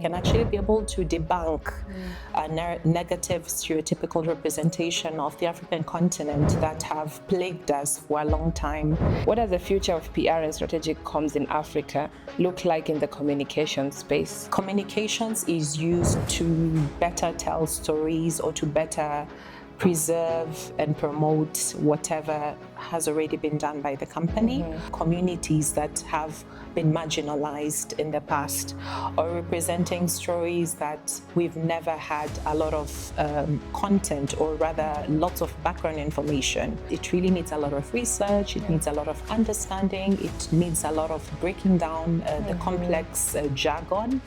can actually be able to debunk a negative stereotypical representation of the African continent that have plagued us for a long time. What does the future of PR and strategic comms in Africa look like in the communication space? Communications is used to better tell stories or to better preserve and promote whatever has already been done by the company. Communities that have been marginalized in the past, or representing stories that we've never had a lot of content, or rather lots of background information. It really needs a lot of research, it needs a lot of understanding, it needs a lot of breaking down the complex jargon,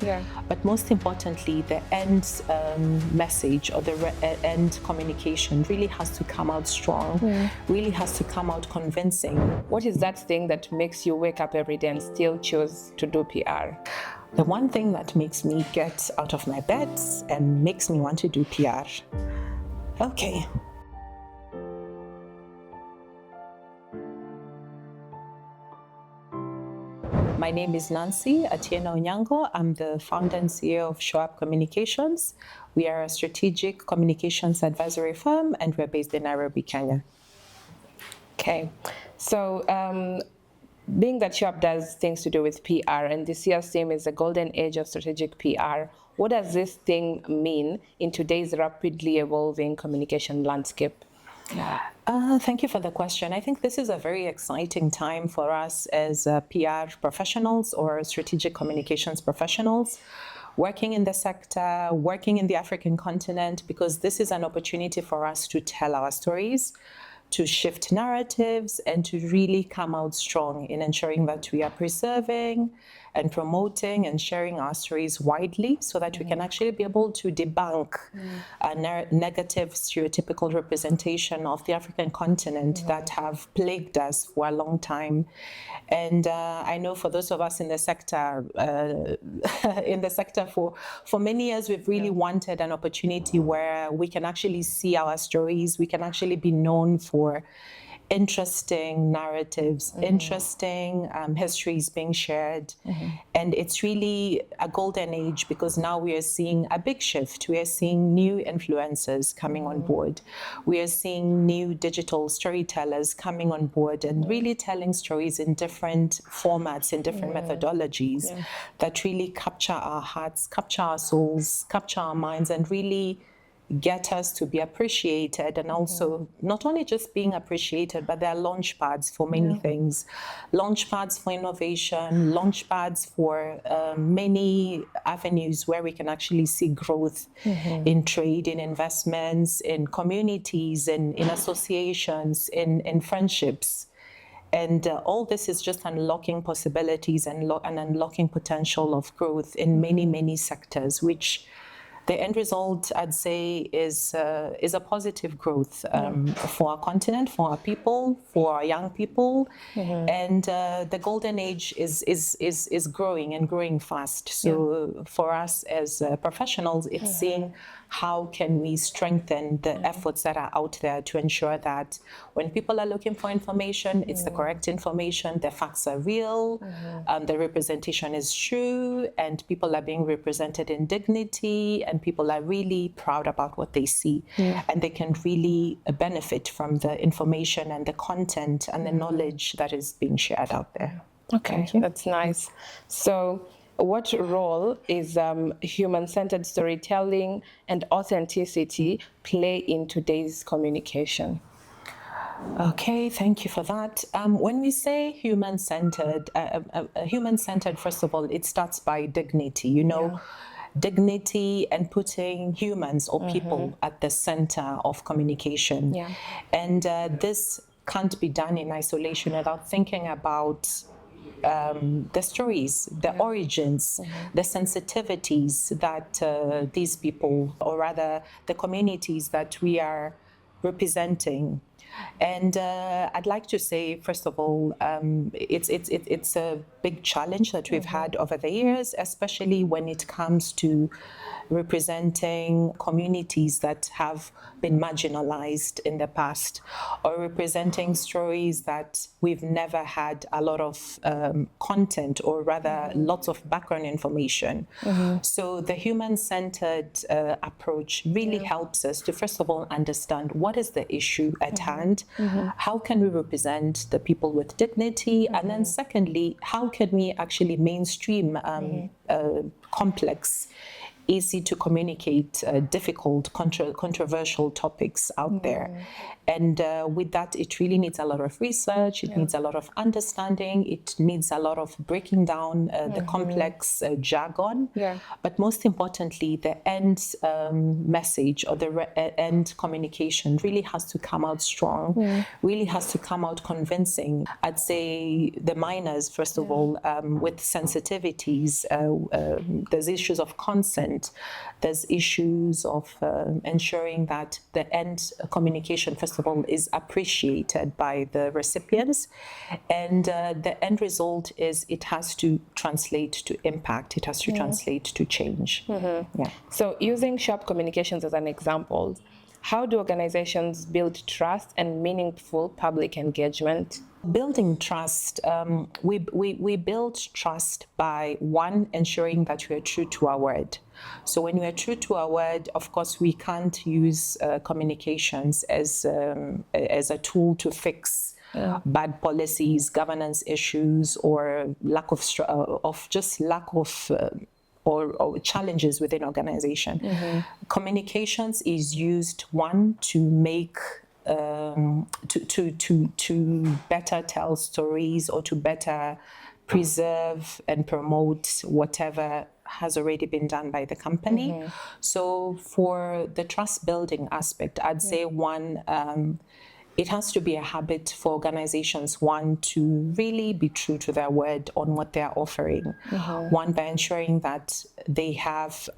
but most importantly, the end message or the end communication really has to come out strong, really has to come out convincing. What is that thing that makes you wake up every day and still choose to do PR? The one thing that makes me get out of my bed and makes me want to do PR. Okay. My name is Nancy Atieno Onyango. I'm the founder and CEO of Show Up Communications. We are a strategic communications advisory firm, and we're based in Nairobi, Kenya. Okay, so being that Show Up does things to do with PR, and this year's theme is the golden age of strategic PR, what does this thing mean in today's rapidly evolving communication landscape? Thank you for the question. I think this is a very exciting time for us as PR professionals or strategic communications professionals working in the sector, working in the African continent, because this is an opportunity for us to tell our stories, to shift narratives, and to really come out strong in ensuring that we are preserving and promoting and sharing our stories widely, so that we can actually be able to debunk a negative stereotypical representation of the African continent that have plagued us for a long time. And I know for those of us in the sector, for many years, we've really wanted an opportunity where we can actually see our stories, we can actually be known for interesting narratives, interesting histories being shared. And it's really a golden age, because now we are seeing a big shift. We are seeing new influencers coming on board. We are seeing new digital storytellers coming on board and really telling stories in different formats, in different methodologies that really capture our hearts, capture our souls, capture our minds, and really get us to be appreciated, and also not only just being appreciated, but they're launch pads for many things. Launch pads for innovation, launch pads for many avenues where we can actually see growth in trade, in investments, in communities, in associations, in friendships. And all this is just unlocking possibilities and unlocking potential of growth in many, many sectors, which the end result, I'd say, is a positive growth for our continent, for our people, for our young people, and the golden age is growing and growing fast. So for us as professionals, it's seeing how can we strengthen the efforts that are out there to ensure that when people are looking for information, it's the correct information, the facts are real, the representation is true, and people are being represented in dignity, and people are really proud about what they see, and they can really benefit from the information and the content and the knowledge that is being shared out there. Okay, that's nice. So what role is human-centered storytelling and authenticity play in today's communication? Okay, thank you for that. When we say human-centered, first of all, it starts by dignity, dignity and putting humans or people at the center of communication. And this can't be done in isolation without thinking about the stories, the origins, the sensitivities that these people, or rather the communities that we are representing, And I'd like to say, first of all, it's a big challenge that we've had over the years, especially when it comes to representing communities that have been marginalized in the past, or representing stories that we've never had a lot of content, or rather lots of background information. So the human-centered approach really helps us to, first of all, understand what is the issue at hand, how can we represent the people with dignity, and then secondly, how can we actually mainstream complex, easy to communicate, difficult, controversial topics out there. And with that, it really needs a lot of research, it needs a lot of understanding, it needs a lot of breaking down the complex jargon. But most importantly, the end message, or the end communication really has to come out strong, really has to come out convincing. I'd say the minors, first of all, with sensitivities, there's issues of consent, there's issues of ensuring that the end communication, first of all, is appreciated by the recipients, and the end result is it has to translate to impact, it has to translate to change. So using sharp communications as an example, how do organizations build trust and meaningful public engagement? Building trust, we build trust by, one, ensuring that we are true to our word. So when we are true to our word, of course, we can't use communications as a tool to fix bad policies, governance issues, or lack of or challenges within organization. Communications is used, one, to make to better tell stories, or to better preserve and promote whatever has already been done by the company. So for the trust building aspect, I'd say, one, it has to be a habit for organizations, one, to really be true to their word on what they're offering. One, by ensuring that they have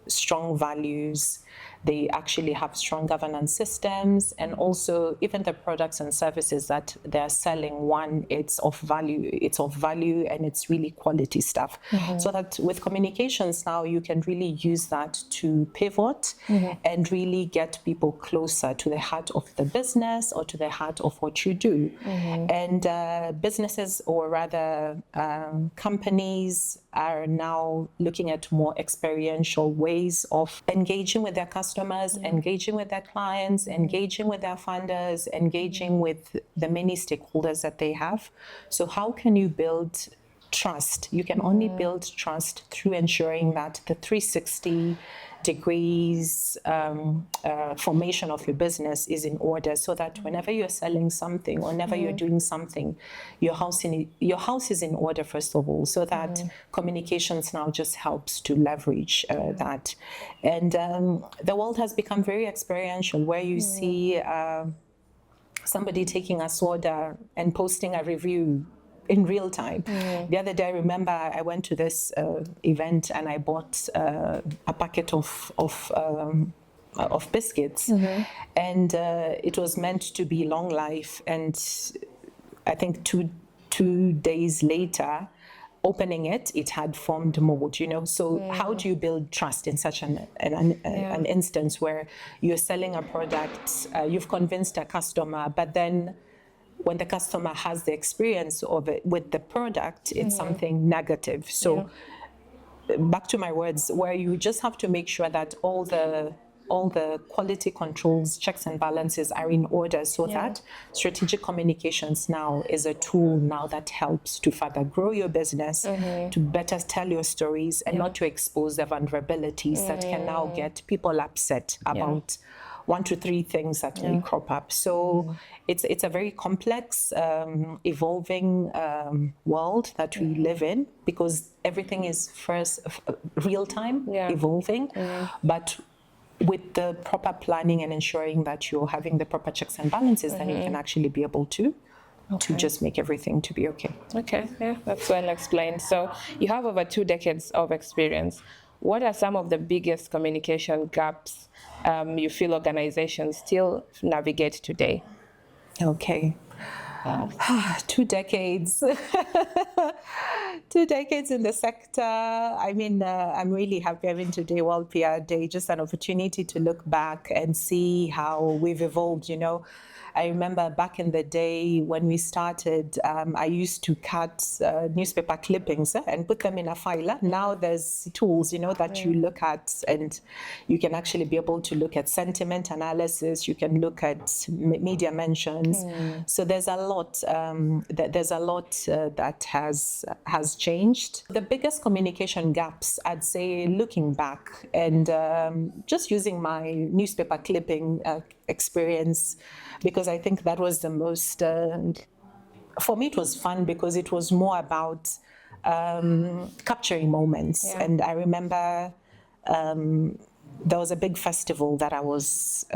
strong values, they actually have strong governance systems, and also even the products and services that they're selling, one, it's of value, and it's really quality stuff. So that with communications now, you can really use that to pivot and really get people closer to the heart of the business, or to the heart of what you do. And businesses, or rather companies, are now looking at more experiential ways of engaging with their customers, engaging with their clients, engaging with their funders, engaging with the many stakeholders that they have. So how can you build trust? You can only build trust through ensuring that the 360 degrees formation of your business is in order, so that whenever you're selling something, or whenever you're doing something, your house is in order, first of all, so that communications now just helps to leverage that. And the world has become very experiential, where you see somebody taking a soda and posting a review in real time. The other day, I remember I went to this event, and I bought a packet of biscuits, and it was meant to be long life. And I think two days later, opening it, it had formed mold. So how do you build trust in such an instance where you're selling a product, you've convinced a customer, but then when the customer has the experience of it with the product, it's something negative. So back to my words, where you just have to make sure that all the quality controls, checks and balances are in order, so that strategic communications now is a tool now that helps to further grow your business, to better tell your stories, and not to expose the vulnerabilities that can now get people upset about 1 to 3 things that may crop up. So it's a very complex, evolving world that we live in, because everything is first real time, evolving, but with the proper planning and ensuring that you're having the proper checks and balances, then you can actually be able to just make everything to be okay. Okay, yeah, that's well explained. So you have over 2 decades of experience. what are some of the biggest communication gaps you feel organizations still navigate today? Okay. 2 decades. 2 decades in the sector. I mean, I'm really happy having today World PR Day, just an opportunity to look back and see how we've evolved, you know. I remember back in the day when we started, I used to cut newspaper clippings and put them in a file. Now there's tools, you know, that you look at, and you can actually be able to look at sentiment analysis. You can look at media mentions. So there's a lot. That has changed. The biggest communication gaps, I'd say, looking back and just using my newspaper clipping experience, because I think that was the most, for me it was fun because it was more about capturing moments. Yeah. And I remember there was a big festival that I was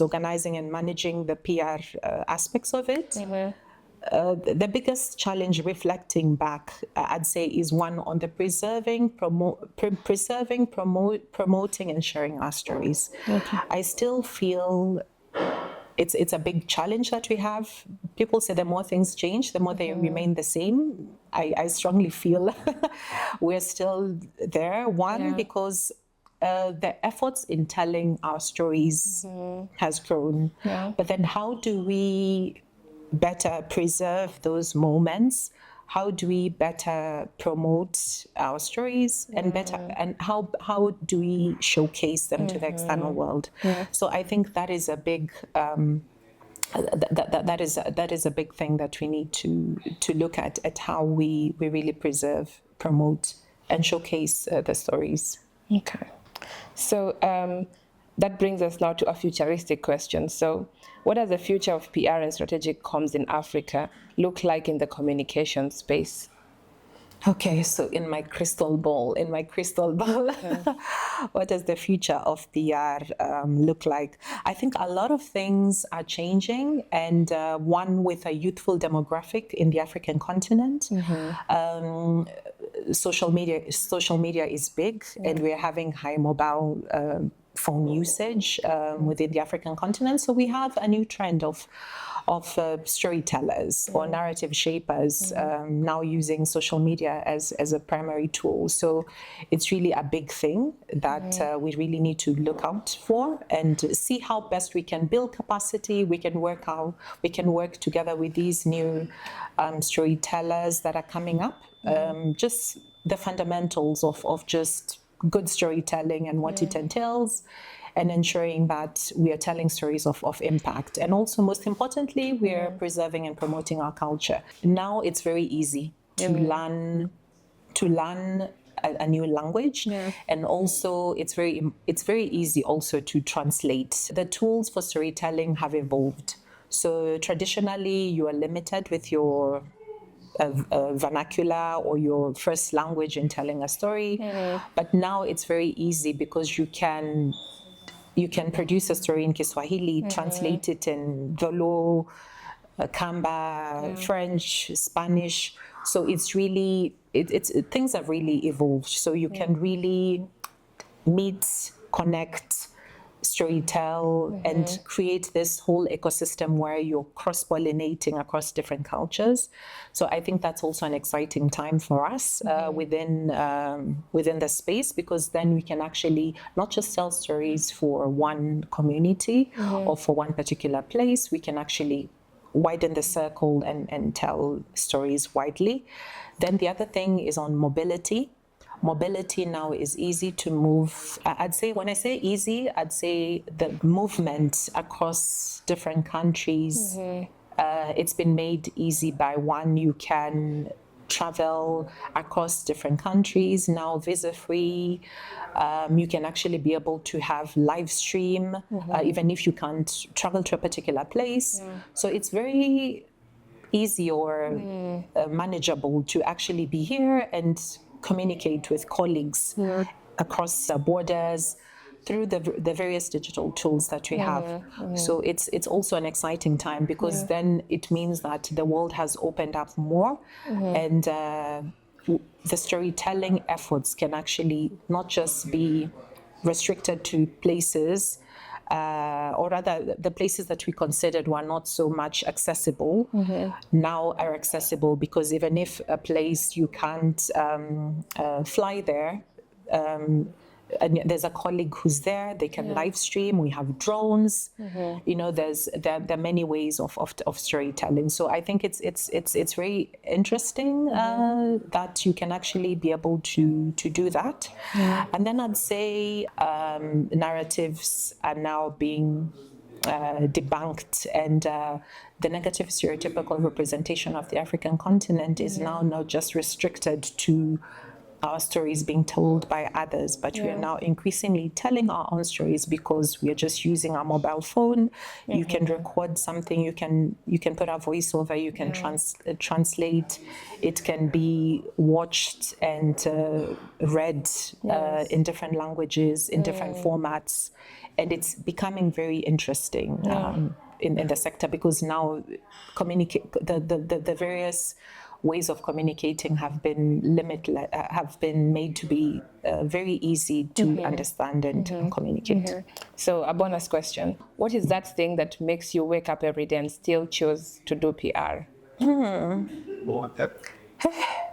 organizing and managing the PR aspects of it. The biggest challenge reflecting back, I'd say, is one on the preserving, promoting and sharing our stories. I still feel it's a big challenge that we have. People say the more things change, the more they remain the same. I strongly feel we're still there. One, because the efforts in telling our stories has grown. But then how do we better preserve those moments? How do we better promote our stories and how do we showcase them to the external world? So I think that is a big that is a big thing that we need to look at how we really preserve, promote, and showcase the stories. Okay. So that brings us now to a futuristic question. So what does the future of PR and strategic comms in Africa look like in the communication space? Okay, so in my crystal ball, what does the future of PR look like? I think a lot of things are changing, and one with a youthful demographic in the African continent. Social media is big, and we're having high mobile phone usage within the African continent. So we have a new trend of storytellers or narrative shapers now using social media as a primary tool. So it's really a big thing that we really need to look out for and see how best we can build capacity. We can work together with these new storytellers that are coming up. Just the fundamentals of just good storytelling and what it entails, and ensuring that we are telling stories of impact. And also, most importantly, we are preserving and promoting our culture. Now it's very easy to learn a new language, and also it's very easy also to translate. The tools for storytelling have evolved. So traditionally, you are limited with your vernacular or your first language in telling a story, but now it's very easy because you can produce a story in Kiswahili, translate it in Dolo, Kamba, French, Spanish. So it's really things have really evolved. So you can really meet, connect, storytell, and create this whole ecosystem where you're cross-pollinating across different cultures. So I think that's also an exciting time for us within the space, because then we can actually not just tell stories for one community or for one particular place. We can actually widen the circle and tell stories widely. Then the other thing is on mobility. Mobility now is easy to move. I'd say, when I say easy, I'd say the movement across different countries, it's been made easy by one. You can travel across different countries now visa-free. You can actually be able to have live stream, even if you can't travel to a particular place. So it's very easy or manageable to actually be here and communicate with colleagues across borders through the various digital tools that we have. So it's also an exciting time, because then it means that the world has opened up more, and the storytelling efforts can actually not just be restricted to places, or rather the places that we considered were not so much accessible, now are accessible, because even if a place you can't fly there, and there's a colleague who's there, they can live stream. We have drones. You know, there are many ways of storytelling. So I think it's very interesting that you can actually be able to do that. And then I'd say narratives are now being debunked, and the negative stereotypical representation of the African continent is now not just restricted to our stories being told by others, but we are now increasingly telling our own stories, because we are just using our mobile phone. You can record something, you can put a voiceover, you can translate, it can be watched and read in different languages, in different formats, and it's becoming very interesting in the sector, because now the various ways of communicating have been made to be very easy to understand and communicate. So a bonus question: what is that thing that makes you wake up every day and still choose to do PR?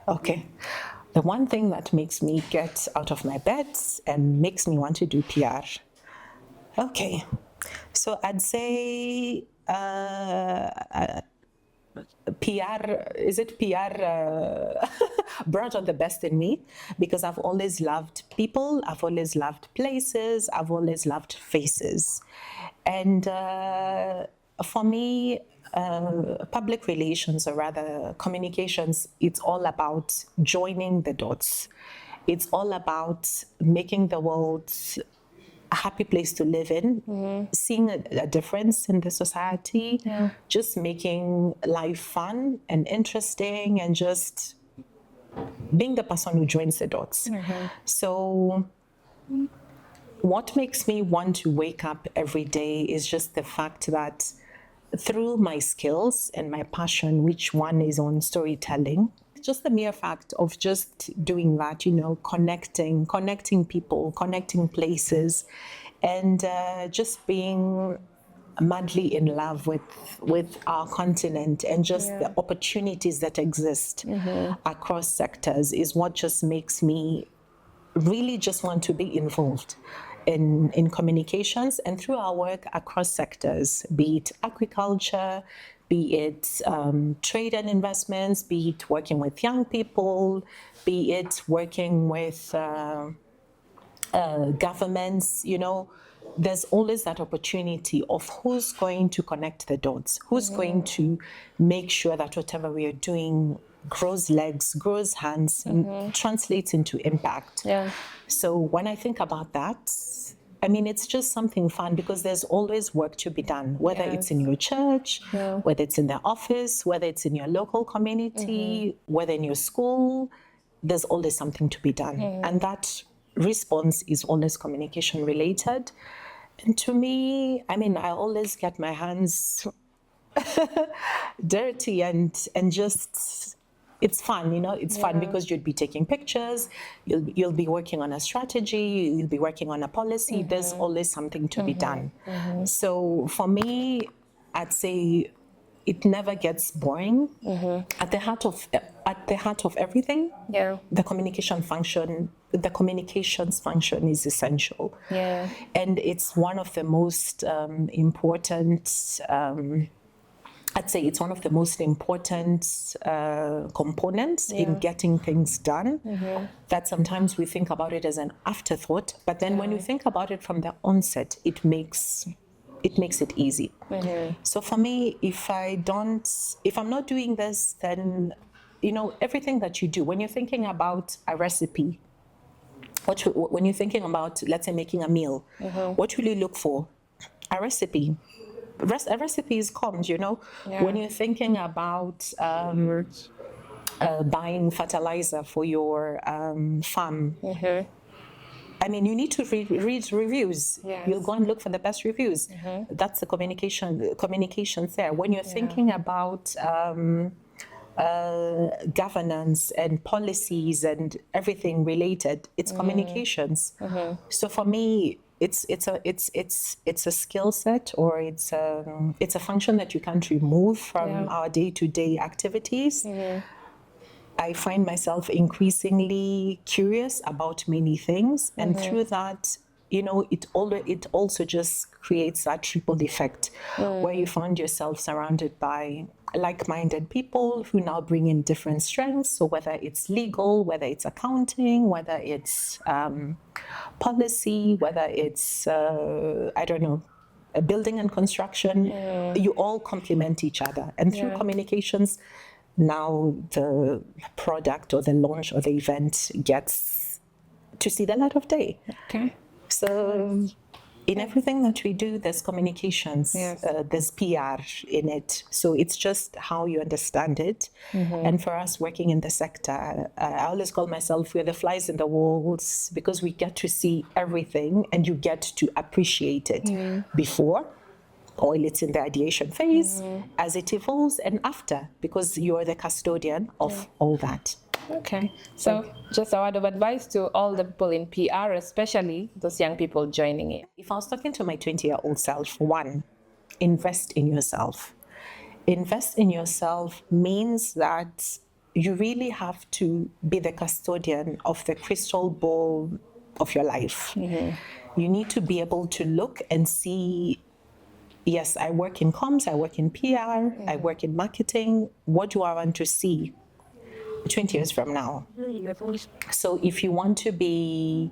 Okay, the one thing that makes me get out of my bed and makes me want to do PR. Okay, so I'd say PR, is it PR brought out the best in me, because I've always loved people, I've always loved places, I've always loved faces. And for me, public relations, or rather communications, it's all about joining the dots. It's all about making the world a happy place to live in, seeing a difference in the society, just making life fun and interesting, and just being the person who joins the dots. So what makes me want to wake up every day is just the fact that through my skills and my passion, which one is on storytelling, just the mere fact of just doing that, you know, connecting people, connecting places, and just being madly in love with our continent, and just the opportunities that exist across sectors is what just makes me really just want to be involved in communications, and through our work across sectors, be it agriculture, be it trade and investments, be it working with young people, be it working with governments, you know, there's always that opportunity of who's going to connect the dots, who's going to make sure that whatever we are doing grows legs, grows hands, and translates into impact. So when I think about that, I mean, it's just something fun, because there's always work to be done, whether it's in your church, whether it's in the office, whether it's in your local community, whether in your school, there's always something to be done. And that response is always communication related. And to me, I mean, I always get my hands dirty and just, it's fun, you know, it's fun because you'd be taking pictures, you'll be working on a strategy, you'll be working on a policy, there's always something to be done. So for me, I'd say it never gets boring. At the heart of everything, the communications function is essential. And it's one of the most important I'd say it's one of the most important components in getting things done, that sometimes we think about it as an afterthought, but then when you think about it from the onset, it makes it easy. So for me, if I'm not doing this, then, you know, everything that you do, when you're thinking about a recipe, when you're thinking about, let's say, making a meal, what will you look for? A recipe. A recipe is comes, you know. When you're thinking about buying fertilizer for your farm, I mean, you need to read reviews. You'll go and look for the best reviews. That's the communications there. When you're thinking about governance and policies and everything related. It's communications. So for me, it's a skill set, or it's a function that you can't remove from our day-to-day activities. I find myself increasingly curious about many things, and through that, it also just creates that triple effect where you find yourself surrounded by like-minded people who now bring in different strengths. So whether it's legal, whether it's accounting, whether it's policy, whether it's building and construction, you all complement each other. And through communications, now the product or the launch or the event gets to see the light of day. Okay. So in everything that we do, there's communications, there's PR in it. So it's just how you understand it. And for us working in the sector, I always call myself, we're the flies in the walls, because we get to see everything and you get to appreciate it before, while it's in the ideation phase, as it evolves, and after, because you're the custodian of all that. Okay, so just a word of advice to all the people in PR, especially those young people joining it. If I was talking to my 20-year-old self, one, invest in yourself. Invest in yourself means that you really have to be the custodian of the crystal ball of your life. You need to be able to look and see, yes, I work in comms, I work in PR, I work in marketing. What do I want to see 20 years from now? So if you want to be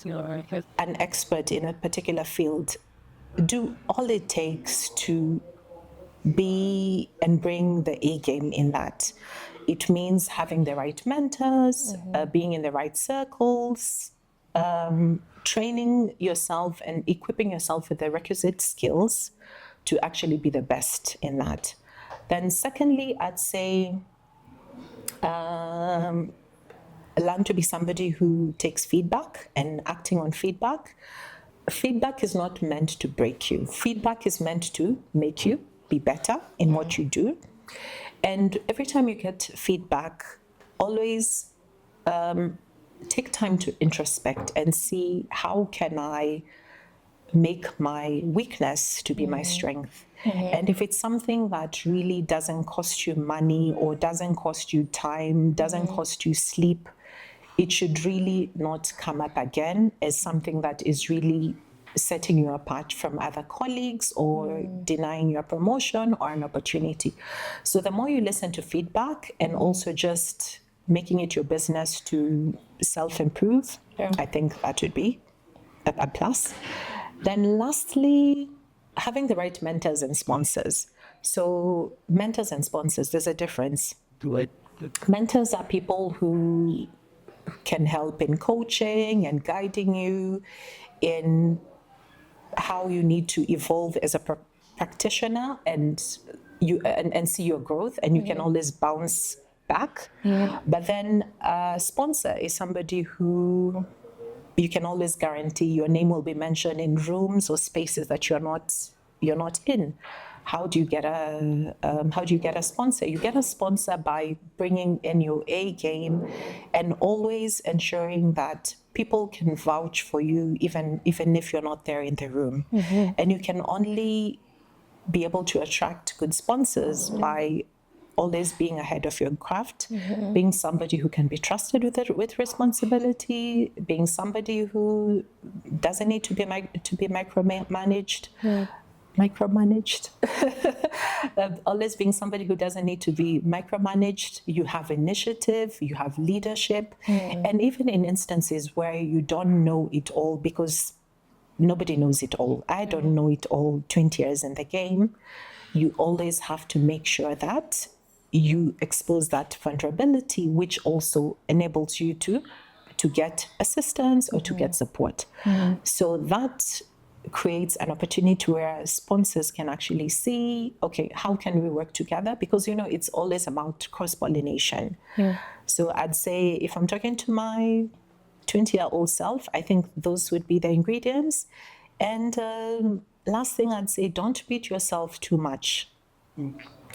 an expert in a particular field, do all it takes to be and bring the A game in that. It means having the right mentors, being in the right circles, training yourself and equipping yourself with the requisite skills to actually be the best in that. Then secondly, I'd say learn to be somebody who takes feedback and acting on feedback. Feedback is not meant to break you. Feedback is meant to make you be better in what you do. And every time you get feedback, always take time to introspect and see, how can I make my weakness to be my strength? And if it's something that really doesn't cost you money or doesn't cost you time, doesn't cost you sleep, it should really not come up again as something that is really setting you apart from other colleagues or denying your promotion or an opportunity. So the more you listen to feedback and also just making it your business to self-improve, I think that would be a plus. Then lastly, having the right mentors and sponsors. So mentors and sponsors, there's a difference. Mentors are people who can help in coaching and guiding you in how you need to evolve as a practitioner, and see your growth, and you can always bounce back. But then a sponsor is somebody who you can always guarantee your name will be mentioned in rooms or spaces that you're not in. How do you get a sponsor? You get a sponsor by bringing in your A game and always ensuring that people can vouch for you, even if you're not there in the room. And you can only be able to attract good sponsors by always being ahead of your craft, being somebody who can be trusted with responsibility, being somebody who doesn't need to be micromanaged. Always being somebody who doesn't need to be micromanaged. You have initiative, you have leadership, and even in instances where you don't know it all, because nobody knows it all. I don't know it all 20 years in the game. You always have to make sure that you expose that vulnerability, which also enables you to get assistance or to get support. So that creates an opportunity where sponsors can actually see, okay, how can we work together? Because, it's always about cross-pollination. So I'd say if I'm talking to my 20-year-old self, I think those would be the ingredients. And last thing I'd say, don't beat yourself too much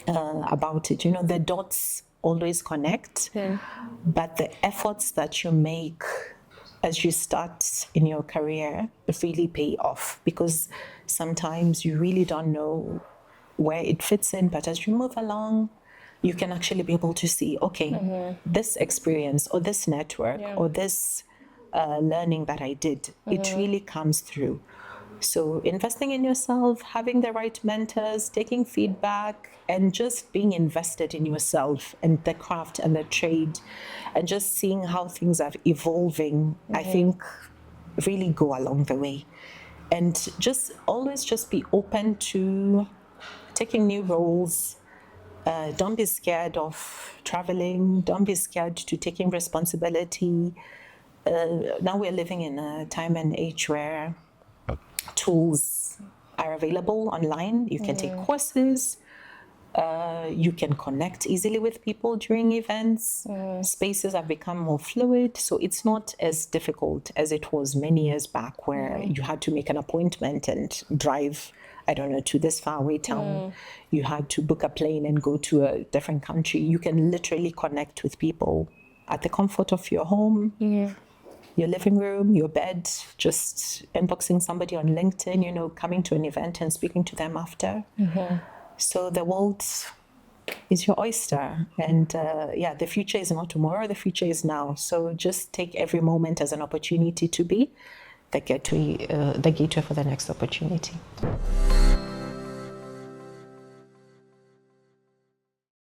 about it. The dots always connect, but the efforts that you make as you start in your career really pay off, because sometimes you really don't know where it fits in, but as you move along, you can actually be able to see, okay, this experience or this network or this learning that I did, it really comes through. So investing in yourself, having the right mentors, taking feedback, and just being invested in yourself and the craft and the trade, and just seeing how things are evolving, I think really go along the way. And just always just be open to taking new roles. Don't be scared of traveling. Don't be scared to taking responsibility. Now we're living in a time and age where tools are available online. You can take courses. You can connect easily with people during events. Spaces have become more fluid, so it's not as difficult as it was many years back, where you had to make an appointment and drive, I don't know, to this faraway town. You had to book a plane and go to a different country. You can literally connect with people at the comfort of your home. Your living room, your bed, just inboxing somebody on LinkedIn, coming to an event and speaking to them after. So the world is your oyster. And the future is not tomorrow, the future is now. So just take every moment as an opportunity to be the gateway for the next opportunity.